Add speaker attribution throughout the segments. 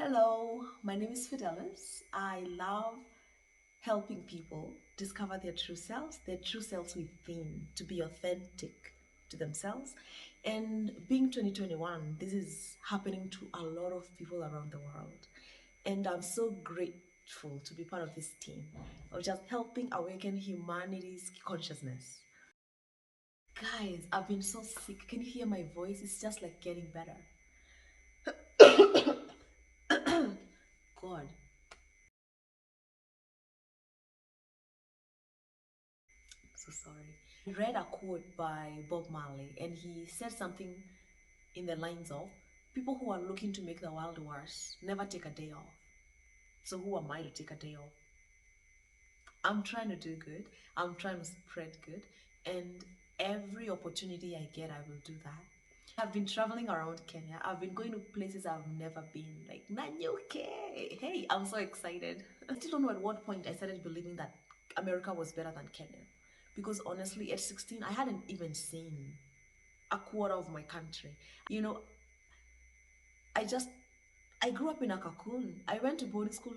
Speaker 1: Hello, my name is Fidelis. I love helping people discover their true selves within, to be authentic to themselves. And being 2021, this is happening to a lot of people around the world. And I'm so grateful to be part of this team of just helping awaken humanity's consciousness. Guys, I've been so sick. Can you hear my voice? It's just like getting better. God. So sorry. I read a quote by Bob Marley, and he said something in the lines of, people who are looking to make the world worse never take a day off. So who am I to take a day off? I'm trying to do good. I'm trying to spread good. And every opportunity I get, I will do that. I've been traveling around Kenya. I've been going to places I've never been, like Nanyuke. Hey, I'm so excited. I still don't know at what point I started believing that America was better than Kenya. Because honestly, at 16, I hadn't even seen a quarter of my country. You know, I just, I grew up in a cocoon. I went to boarding school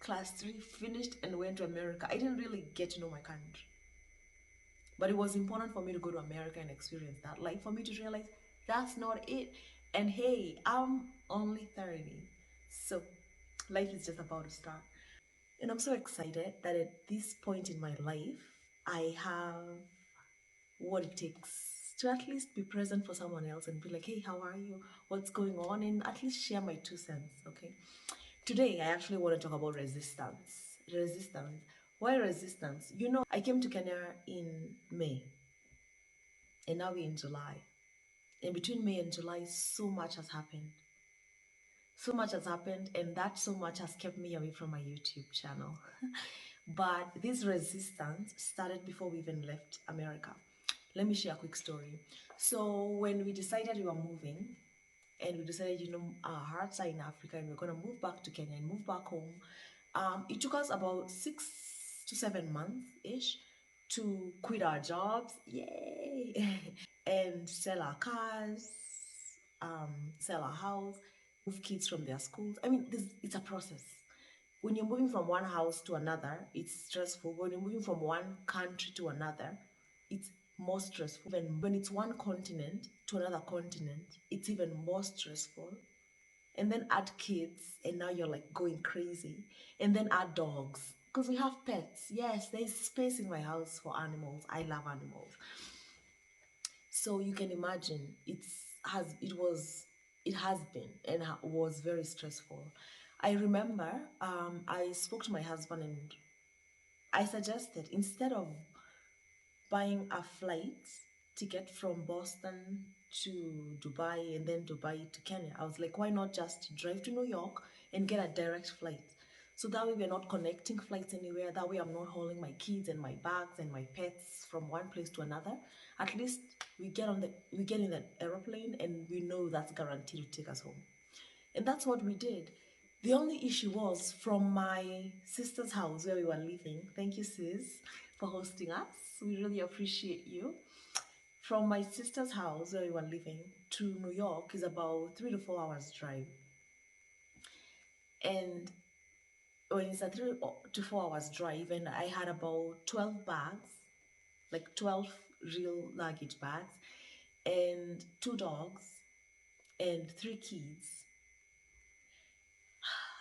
Speaker 1: class 3, finished, and went to America. I didn't really get to know my country. But it was important for me to go to America and experience that. Like for me to realize that's not it. And hey, I'm only 30. So life is just about to start. And I'm so excited that at this point in my life, I have what it takes to at least be present for someone else and be like, hey, how are you? What's going on? And at least share my 2 cents, okay? Today, I actually want to talk about resistance. Resistance. Why resistance? You know, I came to Kenya in May, and now we're in July. And between May and July, so much has happened. So much has happened, and that so much has kept me away from my YouTube channel. But this resistance started before we even left America. Let me share a quick story. So when we decided we were moving, and we decided, our hearts are in Africa, and we're gonna move back to Kenya and move back home. It took us about 6 to 7 months ish to quit our jobs, yay, and sell our cars, sell our house, move kids from their schools. I mean, it's a process. When you're moving from one house to another, it's stressful. When you're moving from one country to another, it's more stressful. And when it's one continent to another continent, it's even more stressful. And then add kids, and now you're like going crazy. And then add dogs, because we have pets. Yes, there's space in my house for animals. I love animals. So you can imagine it has been and was very stressful. I remember I spoke to my husband and I suggested, instead of buying a flight ticket from Boston to Dubai and then Dubai to Kenya, I was like, why not just drive to New York and get a direct flight? So that way we're not connecting flights anywhere. That way I'm not hauling my kids and my bags and my pets from one place to another. At least we get in the aeroplane and we know that's guaranteed to take us home. And that's what we did. The only issue was from my sister's house where we were living. Thank you, sis, for hosting us. We really appreciate you. From my sister's house where we were living to New York is about 3 to 4 hours drive. And when it's a 3 to 4 hours drive, and I had about 12 bags, like 12 real luggage bags, and 2 dogs, and 3 kids,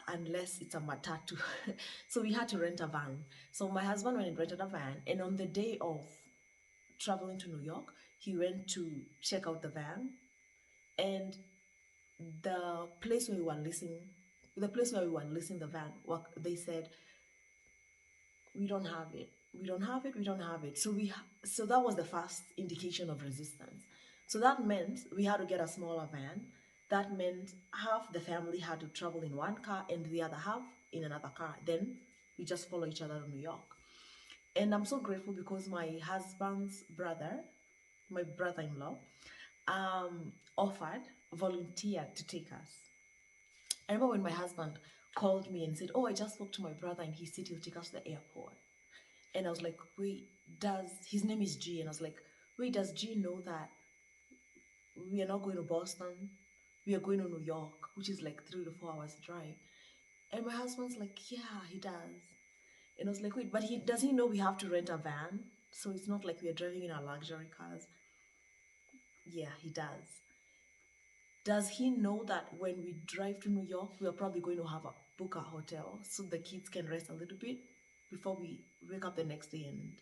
Speaker 1: unless it's a matatu. So we had to rent a van. So my husband went and rented a van, and on the day of traveling to New York, he went to check out the van, and the place where we were leasing, the van, they said, we don't have it. We don't have it. We don't have it. So that was the first indication of resistance. So that meant we had to get a smaller van. That meant half the family had to travel in one car and the other half in another car. Then we just follow each other to New York. And I'm so grateful because my husband's brother, my brother-in-law, offered, volunteered to take us. I remember when my husband called me and said, oh, I just spoke to my brother and he said he'll take us to the airport. And I was like, wait, his name is G. And I was like, wait, does G know that we are not going to Boston We are going to New York, which is like 3 to 4 hours drive. And my husband's like, yeah, he does. And I was like, wait, but he does he know we have to rent a van? So it's not like we are driving in our luxury cars. Yeah, he does. Does he know that when we drive to New York, we are probably going to have a book a hotel so the kids can rest a little bit before we wake up the next day and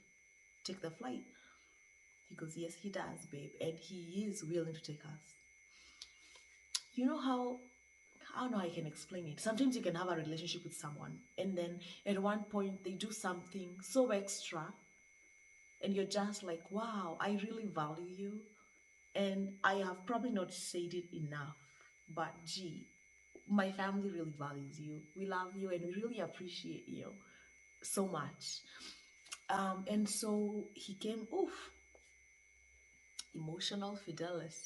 Speaker 1: take the flight? He goes, yes, he does, babe, and he is willing to take us. You know how I don't know how I can explain it. Sometimes you can have a relationship with someone, and then at one point they do something so extra, and you're just like, wow, I really value you. And I have probably not said it enough, but gee, my family really values you. We love you and we really appreciate you so much. And so he came, oof, emotional fidelis.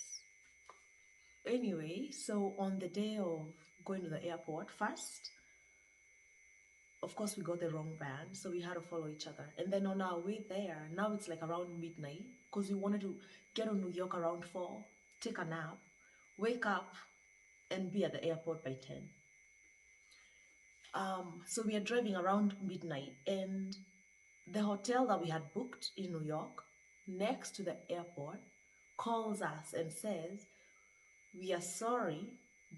Speaker 1: Anyway, so on the day of going to the airport, first, of course, we got the wrong van, so we had to follow each other. And then on our way there, now it's like around midnight, because we wanted to get to New York around 4, take a nap, wake up, and be at the airport by 10. So we are driving around midnight, and the hotel that we had booked in New York, next to the airport, calls us and says, we are sorry,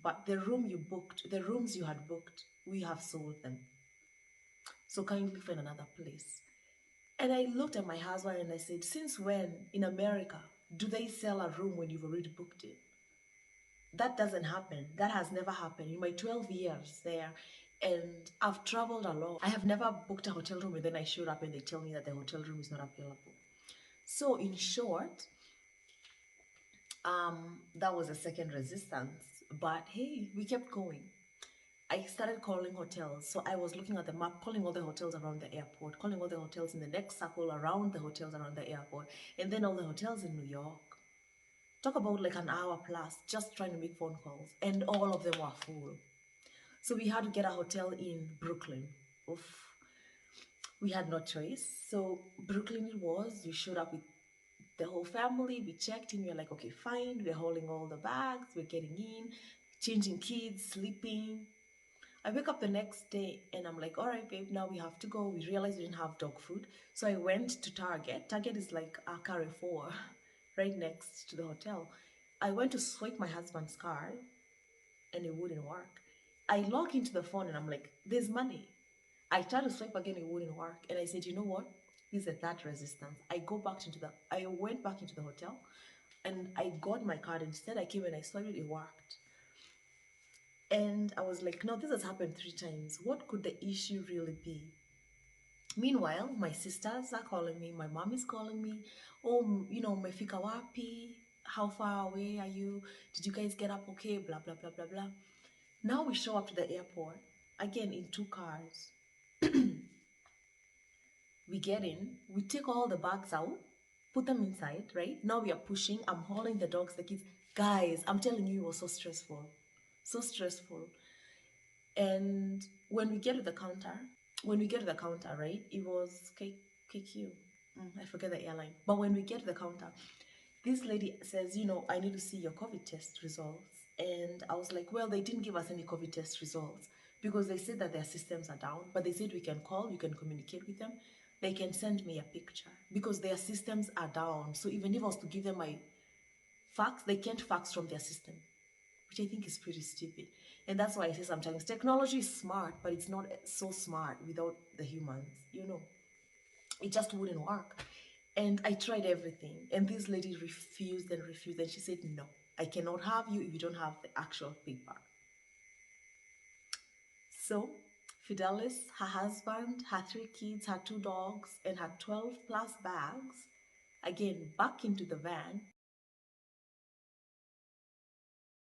Speaker 1: but the rooms you had booked, we have sold them. So kindly find another place. And I looked at my husband and I said, since when in America do they sell a room when you've already booked it? That doesn't happen. That has never happened in my 12 years there. And I've traveled a lot. I have never booked a hotel room and then I showed up and they tell me that the hotel room is not available. So in short, that was a second resistance. But hey, we kept going. I started calling hotels. So I was looking at the map, calling all the hotels around the airport, calling all the hotels in the next circle around the hotels around the airport, and then all the hotels in New York. Talk about like an hour plus just trying to make phone calls, and all of them were full. So we had to get a hotel in Brooklyn. Oof. We had no choice. So Brooklyn it was. We showed up with the whole family. We checked in. We were like, okay, fine. We're holding all the bags. We're getting in, changing kids, sleeping. I wake up the next day and I'm like, all right, babe, now we have to go. We realized we didn't have dog food. So I went to Target. Target is like a Carrefour right next to the hotel. I went to swipe my husband's card and it wouldn't work. I log into the phone and I'm like, there's money. I tried to swipe again, it wouldn't work. And I said, you know what? This is a third resistance. I went back into the hotel and I got my card. Instead, I came and I swiped it, it worked. And I was like, no, this has happened 3 times. What could the issue really be? Meanwhile, my sisters are calling me, my mom is calling me. Oh, mefika wapi? How far away are you? Did you guys get up okay? Blah, blah, blah, blah, blah. Now we show up to the airport, again in 2 cars. We get in, we take all the bags out, put them inside, right? Now we are pushing, I'm hauling the dogs, the kids. Guys, I'm telling you, it was so stressful. So stressful. And when we get to the counter, right? It was KQ. I forget the airline. But when we get to the counter, this lady says, I need to see your COVID test results. And I was like, well, they didn't give us any COVID test results because they said that their systems are down, but they said we can call, you can communicate with them. They can send me a picture because their systems are down. So even if I was to give them my fax, they can't fax from their system, which I think is pretty stupid. And that's why I say sometimes technology is smart, but it's not so smart without the humans, It just wouldn't work. And I tried everything. And this lady refused and refused. And she said, no, I cannot have you if you don't have the actual paper. So Fidelis, her husband, her 3 kids, her 2 dogs, and her 12 plus bags, again, back into the van.